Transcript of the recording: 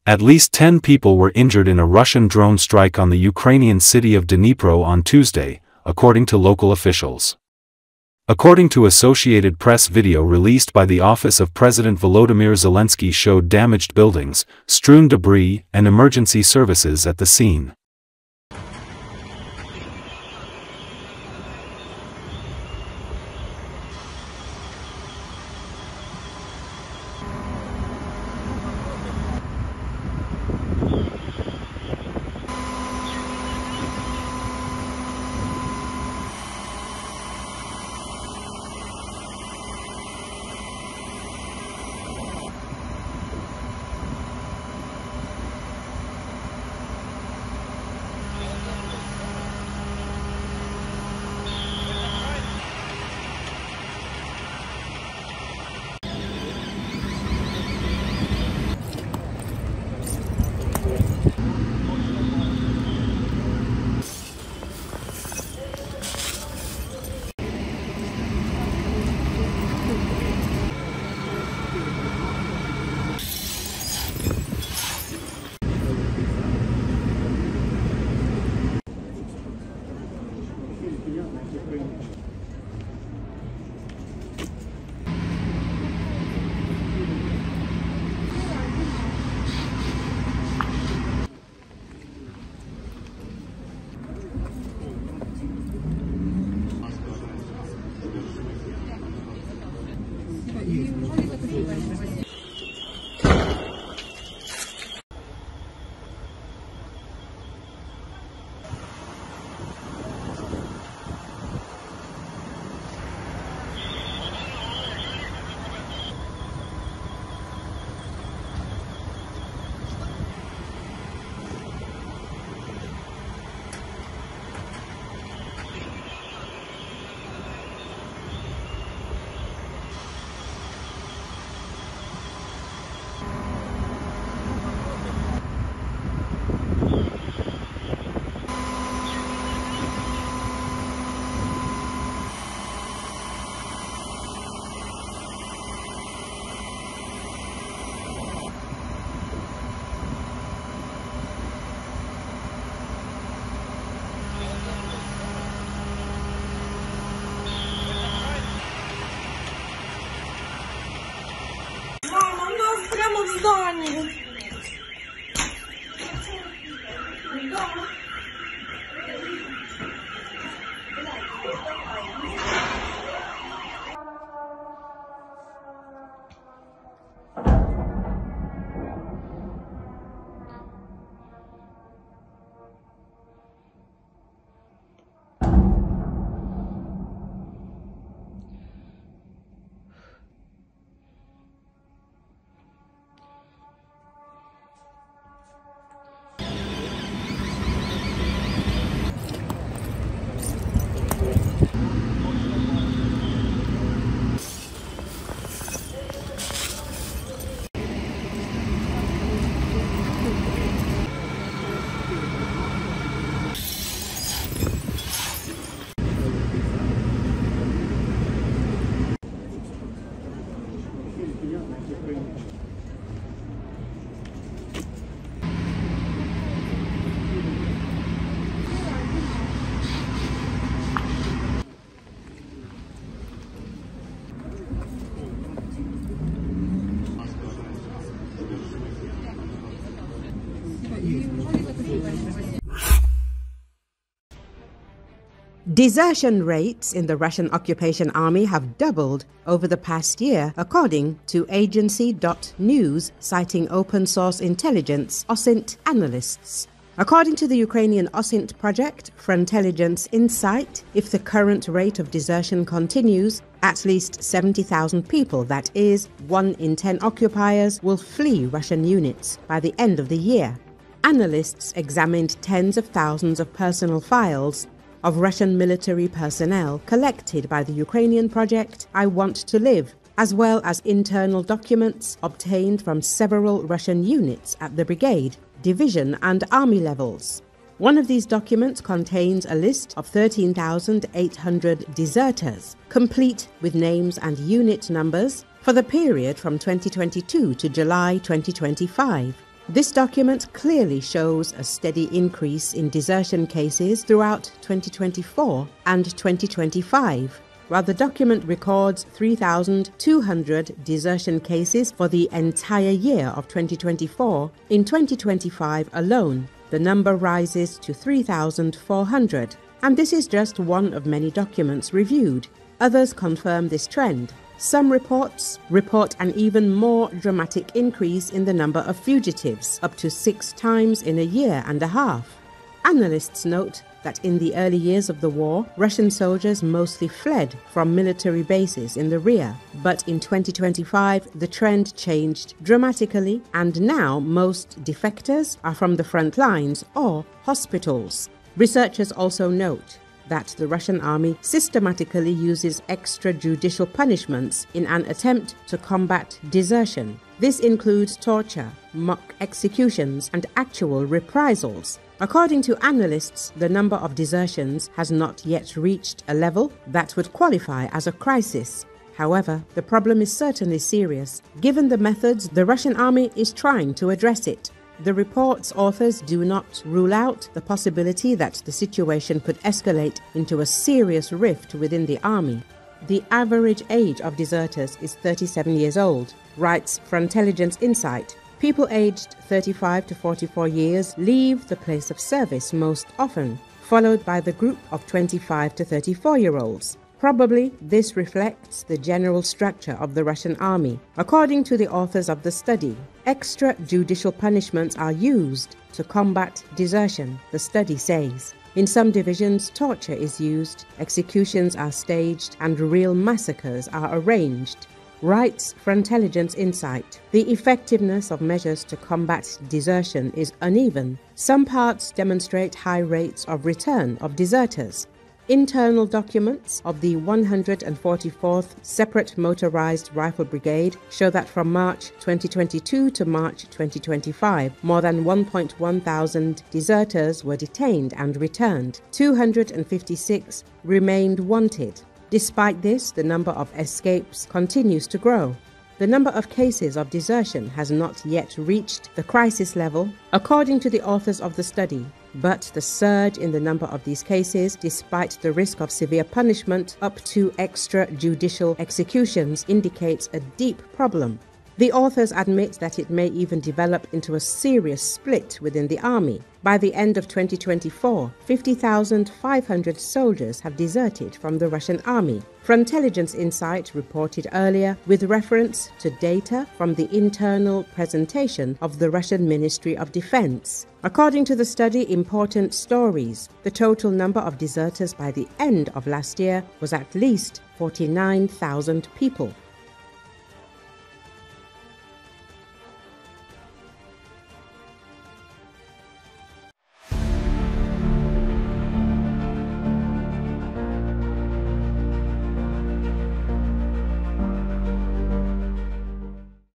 At least 10 people were injured in a Russian drone strike on the Ukrainian city of Dnipro on Tuesday, according to local officials. According to Associated Press, video released by the office of President Volodymyr Zelenskyy showed damaged buildings, strewn debris, and emergency services at the scene. Desertion rates in the Russian occupation army have doubled over the past year, according to agency.news, citing open-source intelligence OSINT analysts. According to the Ukrainian OSINT project, Frontelligence Insight, if the current rate of desertion continues, at least 70,000 people, that is, 1 in 10 occupiers, will flee Russian units by the end of the year. Analysts examined tens of thousands of personal files of Russian military personnel collected by the Ukrainian project I Want to Live, as well as internal documents obtained from several Russian units at the brigade, division and army levels. One of these documents contains a list of 13,800 deserters, complete with names and unit numbers, for the period from 2022 to July 2025. This document clearly shows a steady increase in desertion cases throughout 2024 and 2025. While the document records 3,200 desertion cases for the entire year of 2024, in 2025 alone, the number rises to 3,400. And this is just one of many documents reviewed. Others confirm this trend. Some reports report an even more dramatic increase in the number of fugitives, up to 6 times in a year and a half. Analysts note that in the early years of the war, Russian soldiers mostly fled from military bases in the rear. But in 2025, the trend changed dramatically, and now most defectors are from the front lines or hospitals. Researchers also note that the Russian army systematically uses extrajudicial punishments in an attempt to combat desertion. This includes torture, mock executions, and actual reprisals. According to analysts, the number of desertions has not yet reached a level that would qualify as a crisis. However, the problem is certainly serious, given the methods the Russian army is trying to address it. The report's authors do not rule out the possibility that the situation could escalate into a serious rift within the army. The average age of deserters is 37 years old, writes Frontelligence Insight. People aged 35 to 44 years leave the place of service most often, followed by the group of 25 to 34-year-olds. Probably this reflects the general structure of the Russian army. According to the authors of the study, extrajudicial punishments are used to combat desertion, the study says. In some divisions, torture is used, executions are staged, and real massacres are arranged. Writes Frontelligence Insight. The effectiveness of measures to combat desertion is uneven. Some parts demonstrate high rates of return of deserters. Internal documents of the 144th Separate Motorized Rifle Brigade show that from March 2022 to March 2025, more than 1.1 thousand deserters were detained and returned. 256 remained wanted. Despite this, the number of escapes continues to grow. The number of cases of desertion has not yet reached the crisis level, according to the authors of the study. But the surge in the number of these cases, despite the risk of severe punishment up to extrajudicial executions, indicates a deep problem. The authors admit that it may even develop into a serious split within the army. By the end of 2024, 50,500 soldiers have deserted from the Russian army. Frontelligence Insight reported earlier with reference to data from the internal presentation of the Russian Ministry of Defense. According to the study Important Stories, the total number of deserters by the end of last year was at least 49,000 people.